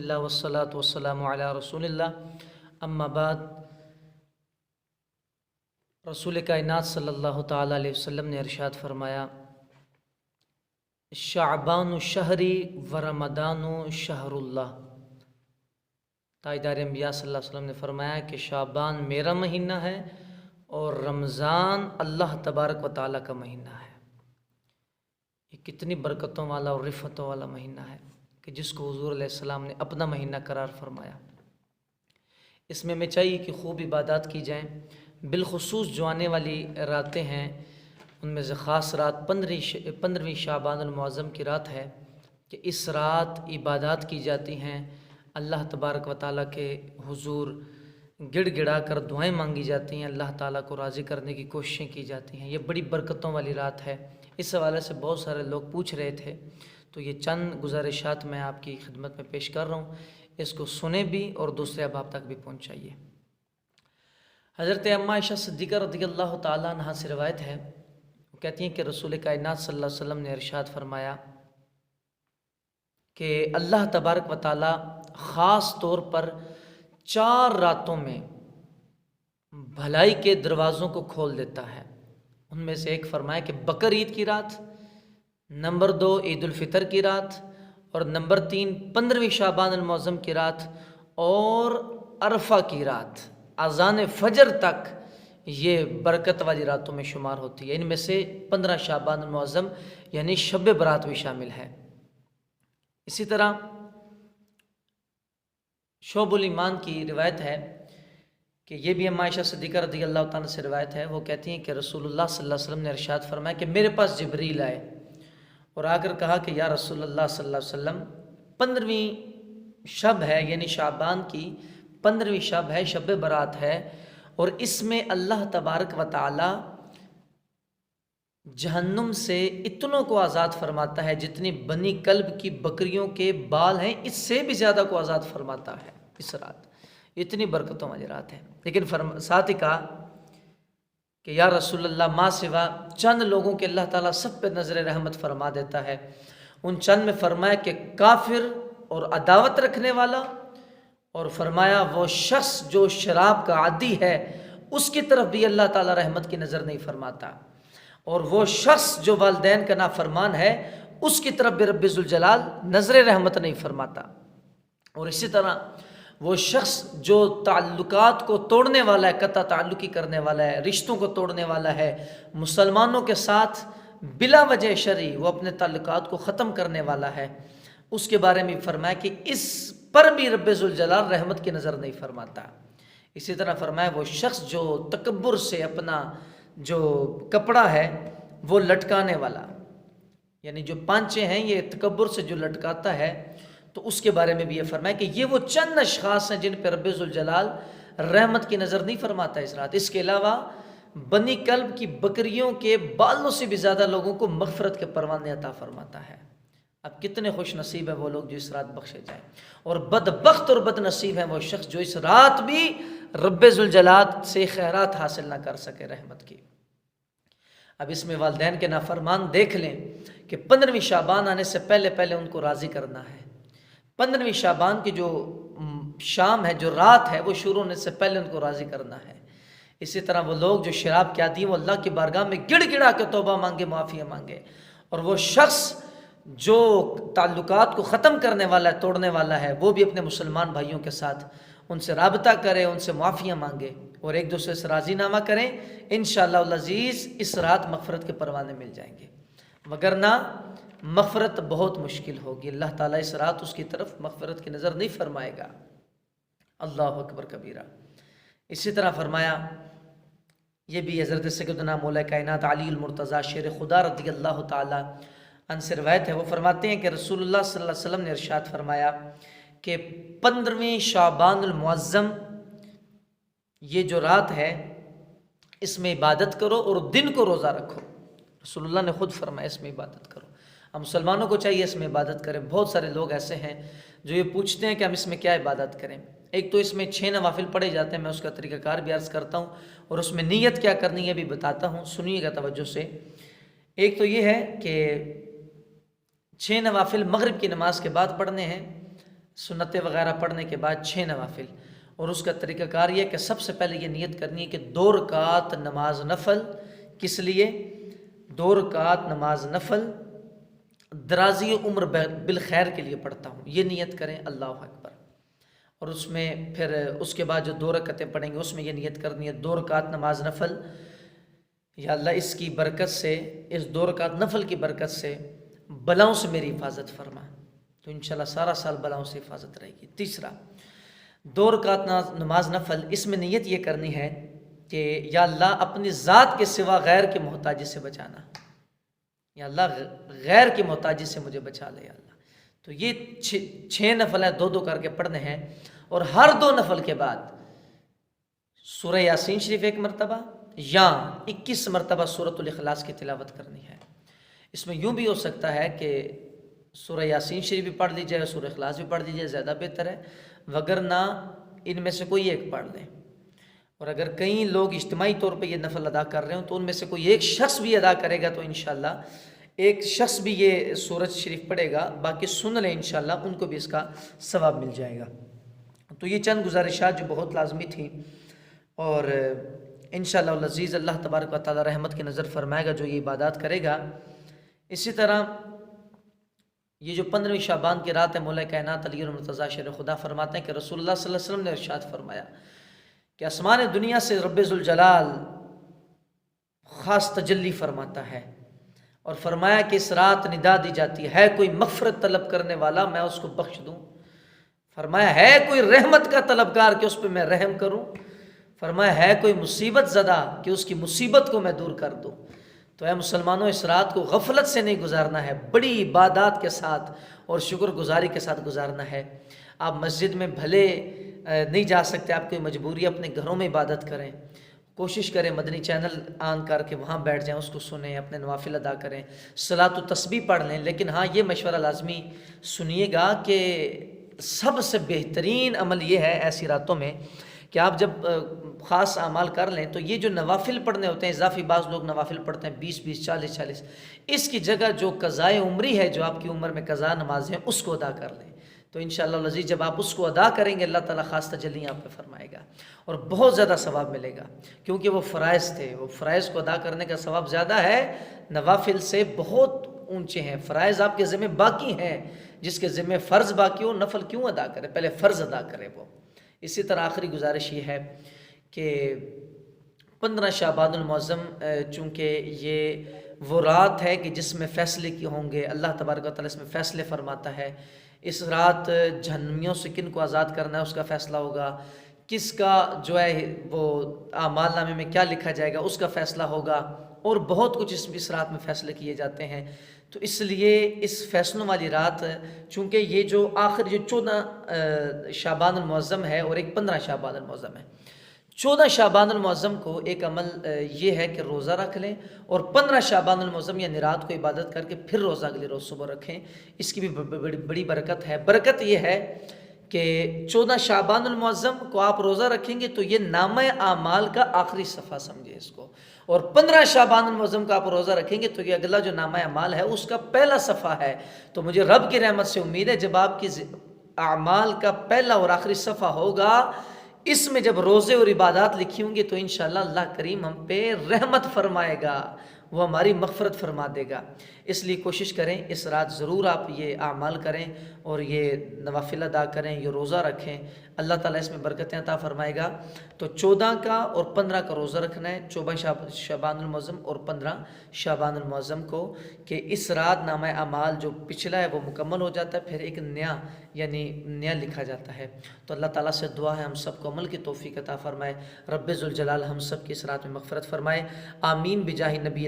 الحمدللہ والصلاة والسلام علی رسول اللہ اما بعد۔ رسول کائنات صلی اللہ تعالیٰ علیہ وسلم نے ارشاد فرمایا، شعبان شہری و رمضان شہر اللہ۔ تاجدار انبیاء صلی اللہ علیہ وسلم نے فرمایا کہ شعبان میرا مہینہ ہے اور رمضان اللہ تبارک و تعالیٰ کا مہینہ ہے۔ یہ کتنی برکتوں والا اور رفتوں والا مہینہ ہے کہ جس کو حضور علیہ السلام نے اپنا مہینہ قرار فرمایا۔ اس میں ہمیں چاہیے کہ خوب عبادات کی جائیں، بالخصوص جو آنے والی راتیں ہیں ان میں سے خاص رات 15ویں شعبان المعظم کی رات ہے کہ اس رات عبادات کی جاتی ہیں، اللہ تبارک و تعالیٰ کے حضور گڑ گڑا کر دعائیں مانگی جاتی ہیں، اللہ تعالیٰ کو راضی کرنے کی کوششیں کی جاتی ہیں۔ یہ بڑی برکتوں والی رات ہے۔ اس حوالے سے بہت سارے لوگ پوچھ رہے تھے، تو یہ چند گزارشات میں آپ کی خدمت میں پیش کر رہا ہوں، اس کو سنیں بھی اور دوسرے احباب تک بھی پہنچائیے۔ حضرت اماں عائشہ صدیقہ رضی اللہ تعالیٰ عنہا سے روایت ہے، وہ کہتی ہیں کہ رسول کائنات صلی اللہ علیہ وسلم نے ارشاد فرمایا کہ اللہ تبارک و تعالیٰ خاص طور پر 4 راتوں میں بھلائی کے دروازوں کو کھول دیتا ہے۔ ان میں سے ایک فرمایا کہ بقر عید کی رات، نمبر 2 عید الفطر کی رات، اور نمبر 3 15ویں شعبان المعظم کی رات اور عرفہ کی رات۔ اذان فجر تک یہ برکت والی راتوں میں شمار ہوتی ہے۔ ان میں سے 15 شعبان المعظم یعنی شب برات بھی شامل ہے۔ اسی طرح شعب الایمان کی روایت ہے کہ یہ بھی اماں عائشہ صدیقہ رضی اللہ تعالیٰ سے روایت ہے، وہ کہتی ہیں کہ رسول اللہ صلی اللہ علیہ وسلم نے ارشاد فرمایا کہ میرے پاس جبریل آئے اور آ کر کہا کہ یا رسول اللہ صلی اللہ علیہ وسلم 15ویں شب ہے، یعنی شعبان کی 15ویں شب ہے، شب برات ہے، اور اس میں اللہ تبارک و تعالی جہنم سے اتنوں کو آزاد فرماتا ہے جتنی بنی کلب کی بکریوں کے بال ہیں، اس سے بھی زیادہ کو آزاد فرماتا ہے اس رات۔ اتنی برکتوں والی رات ہے۔ لیکن ساتھ ہی کہا کہ یا رسول اللہ ما سوا چند لوگوں کے اللہ تعالیٰ سب پہ نظر رحمت فرما دیتا ہے۔ ان چند میں فرمایا کہ کافر اور عداوت رکھنے والا، اور فرمایا وہ شخص جو شراب کا عادی ہے اس کی طرف بھی اللہ تعالیٰ رحمت کی نظر نہیں فرماتا، اور وہ شخص جو والدین کا نافرمان ہے اس کی طرف بھی رب ذوالجلال نظر رحمت نہیں فرماتا، اور اسی طرح وہ شخص جو تعلقات کو توڑنے والا ہے، قطع تعلقی کرنے والا ہے، رشتوں کو توڑنے والا ہے، مسلمانوں کے ساتھ بلا وجہ شرعی وہ اپنے تعلقات کو ختم کرنے والا ہے، اس کے بارے میں فرمایا کہ اس پر بھی رب ذوالجلال رحمت کی نظر نہیں فرماتا۔ اسی طرح فرمایا وہ شخص جو تکبر سے اپنا جو کپڑا ہے وہ لٹکانے والا، یعنی جو پانچے ہیں یہ تکبر سے جو لٹکاتا ہے، تو اس کے بارے میں بھی یہ فرمایا کہ یہ وہ چند اشخاص ہیں جن پہ رب ذوالجلال رحمت کی نظر نہیں فرماتا اس رات۔ اس کے علاوہ بنی کلب کی بکریوں کے بالوں سے بھی زیادہ لوگوں کو مغفرت کے پروانے عطا فرماتا ہے۔ اب کتنے خوش نصیب ہیں وہ لوگ جو اس رات بخشے جائیں، اور بدبخت اور بد نصیب ہیں وہ شخص جو اس رات بھی رب ذوالجلال سے خیرات حاصل نہ کر سکے رحمت کی۔ اب اس میں والدین کے نافرمان دیکھ لیں کہ 15ویں شعبان آنے سے پہلے پہلے ان کو راضی کرنا ہے۔ 15ویں شعبان کی جو شام ہے، جو رات ہے، وہ شروع ہونے سے پہلے ان کو راضی کرنا ہے۔ اسی طرح وہ لوگ جو شراب کے عادی ہیں وہ اللہ کی بارگاہ میں گڑ گڑا کے توبہ مانگے، معافی مانگے، اور وہ شخص جو تعلقات کو ختم کرنے والا ہے، توڑنے والا ہے، وہ بھی اپنے مسلمان بھائیوں کے ساتھ ان سے رابطہ کرے، ان سے معافیاں مانگے اور ایک دوسرے سے راضی نامہ کریں۔ انشاءاللہ العزیز اس رات مغفرت کے پروانے مل جائیں گے، وگرنہ مغفرت بہت مشکل ہوگی۔ اللہ تعالیٰ اس رات اس کی طرف مغفرت کی نظر نہیں فرمائے گا۔ اللہ اکبر کبیرہ۔ اسی طرح فرمایا، یہ بھی حضرت سیدنا مولا کائنات علی المرتضیٰ شیر خدا رضی اللہ تعالیٰ عنہ سے روایت ہے، وہ فرماتے ہیں کہ رسول اللہ صلی اللہ علیہ وسلم نے ارشاد فرمایا کہ 15ویں شعبان المعظم یہ جو رات ہے اس میں عبادت کرو اور دن کو روزہ رکھو۔ رسول اللہ نے خود فرمایا اس میں عبادت کرو۔ ہم مسلمانوں کو چاہیے اس میں عبادت کریں۔ بہت سارے لوگ ایسے ہیں جو یہ پوچھتے ہیں کہ ہم اس میں کیا عبادت کریں۔ ایک تو اس میں 6 نوافل پڑھے جاتے ہیں، میں اس کا طریقہ کار بھی عرض کرتا ہوں، اور اس میں نیت کیا کرنی ہے بھی بتاتا ہوں، سنیے گا توجہ سے۔ ایک تو یہ ہے کہ 6 نوافل مغرب کی نماز کے بعد پڑھنے ہیں، سنتیں وغیرہ پڑھنے کے بعد 6 نوافل، اور اس کا طریقہ کار یہ ہے کہ سب سے پہلے یہ نیت کرنی ہے کہ 2 رکعت نماز نفل، کس لیے 2 رکعت نماز نفل درازی عمر بالخیر کے لیے پڑھتا ہوں، یہ نیت کریں، اللہ اکبر۔ اور اس میں پھر اس کے بعد جو 2 رکعتیں پڑھیں گے اس میں یہ نیت کرنی ہے 2 رکعت نماز نفل، یا اللہ اس کی برکت سے، اس 2 رکعت نفل کی برکت سے بلاؤں سے میری حفاظت فرما، تو انشاءاللہ سارا سال بلاؤں سے حفاظت رہے گی۔ تیسرا 2 رکعت نماز نفل، اس میں نیت یہ کرنی ہے کہ یا اللہ اپنی ذات کے سوا غیر کی محتاجی سے بچانا، یا اللہ غیر کی محتاجی سے مجھے بچا لے یا اللہ۔ تو یہ 6 نفل ہیں، 2 کر کے پڑھنے ہیں، اور ہر 2 نفل کے بعد سورہ یاسین شریف 1 مرتبہ یا 21 مرتبہ سورۃ الاخلاص کی تلاوت کرنی ہے۔ اس میں یوں بھی ہو سکتا ہے کہ سورہ یاسین شریف بھی پڑھ لی جائے، سورہ اخلاص بھی پڑھ لی جائے، زیادہ بہتر ہے، وگرنہ ان میں سے کوئی ایک پڑھ لیں۔ اور اگر کئی لوگ اجتماعی طور پہ یہ نفل ادا کر رہے ہوں تو ان میں سے کوئی ایک شخص بھی ادا کرے گا تو انشاءاللہ ایک شخص بھی یہ سورۃ شریف پڑھے گا، باقی سن لیں انشاءاللہ، ان کو بھی اس کا ثواب مل جائے گا۔ تو یہ چند گزارشات جو بہت لازمی تھیں، اور انشاءاللہ العزیز اللہ تبارک و تعالی رحمت کی نظر فرمائے گا جو یہ عبادات کرے گا۔ اسی طرح یہ جو 15ویں شعبان کی رات ہے، مولا کائنات علی المرتضیٰ شیر خدا فرماتے ہیں کہ رسول اللہ صلی اللہ علیہ وسلم نے ارشاد فرمایا کہ آسمان دنیا سے رب ذوالجلال خاص تجلی فرماتا ہے، اور فرمایا کہ اس رات ندا دی جاتی ہے کوئی مغفرت طلب کرنے والا میں اس کو بخش دوں، فرمایا ہے کوئی رحمت کا طلبگار کہ اس پہ میں رحم کروں، فرمایا ہے کوئی مصیبت زدہ کہ اس کی مصیبت کو میں دور کر دوں۔ تو اے مسلمانوں، اس رات کو غفلت سے نہیں گزارنا ہے، بڑی عبادات کے ساتھ اور شکر گزاری کے ساتھ گزارنا ہے۔ آپ مسجد میں بھلے نہیں جا سکتے، آپ کی مجبوری، اپنے گھروں میں عبادت کریں، کوشش کریں مدنی چینل آن کر کے وہاں بیٹھ جائیں، اس کو سنیں، اپنے نوافل ادا کریں، صلاۃ و تسبیح پڑھ لیں۔ لیکن ہاں یہ مشورہ لازمی سنیے گا کہ سب سے بہترین عمل یہ ہے ایسی راتوں میں کہ آپ جب خاص اعمال کر لیں تو یہ جو نوافل پڑھنے ہوتے ہیں، اضافی بعض لوگ نوافل پڑھتے ہیں 20 40، اس کی جگہ جو قضائے عمری ہے، جو آپ کی عمر میں قضا نمازیں ہیں، اس کو ادا کر لیں۔ تو انشاءاللہ العزیز جب آپ اس کو ادا کریں گے اللہ تعالیٰ خاص تجلی آپ پہ فرمائے گا اور بہت زیادہ ثواب ملے گا، کیونکہ وہ فرائض تھے، وہ فرائض کو ادا کرنے کا ثواب زیادہ ہے، نوافل سے بہت اونچے ہیں۔ فرائض آپ کے ذمہ باقی ہیں، جس کے ذمہ فرض باقی ہو نفل کیوں ادا کرے، پہلے فرض ادا کرے وہ۔ اسی طرح آخری گزارش یہ ہے کہ 15 شعبان المعظم چونکہ یہ وہ رات ہے کہ جس میں فیصلے کی ہوں گے، اللہ تبارک و تعالیٰ اس میں فیصلے فرماتا ہے۔ اس رات جہنمیوں سے کن کو آزاد کرنا ہے اس کا فیصلہ ہوگا، کس کا جو ہے وہ اعمال نامے میں کیا لکھا جائے گا اس کا فیصلہ ہوگا، اور بہت کچھ اس رات میں فیصلے کیے جاتے ہیں۔ تو اس لیے اس فیصلوں والی رات، چونکہ یہ جو آخر جو 14 شعبان المعظم ہے اور ایک 15 شعبان المعظم ہے، 14 شعبان المعظم کو ایک عمل یہ ہے کہ روزہ رکھ لیں، اور 15 شعبان المعظم یعنی رات کو عبادت کر کے پھر روزہ اگلے روز صبح رکھیں، اس کی بھی بڑی برکت ہے۔ برکت یہ ہے کہ 14 شعبان المعظم کو آپ روزہ رکھیں گے تو یہ نامہ اعمال کا آخری صفحہ سمجھے اس کو، اور 15 شعبان المعظم کا آپ روزہ رکھیں گے تو یہ اگلا جو نامہ اعمال ہے اس کا پہلا صفحہ ہے۔ تو مجھے رب کی رحمت سے امید ہے جب آپ کی اعمال کا پہلا اور آخری صفحہ ہوگا، اس میں جب روزے اور عبادات لکھی ہوں گی تو انشاءاللہ اللہ کریم ہم پہ رحمت فرمائے گا، وہ ہماری مغفرت فرما دے گا۔ اس لیے کوشش کریں اس رات ضرور آپ یہ اعمال کریں اور یہ نوافل ادا کریں، یہ روزہ رکھیں، اللہ تعالیٰ اس میں برکتیں عطا فرمائے گا۔ تو 14 کا اور 15 کا روزہ رکھنا ہے، 14 شعبان المعظم اور 15 شعبان المعظم کو، کہ اس رات نامہ اعمال جو پچھلا ہے وہ مکمل ہو جاتا ہے، پھر ایک نیا لکھا جاتا ہے۔ تو اللہ تعالیٰ سے دعا ہے ہم سب کو عمل کی توفیق عطا فرمائے، رب ذوالجلال ہم سب کی اس رات میں مغفرت فرمائے، آمین بجاہ نبی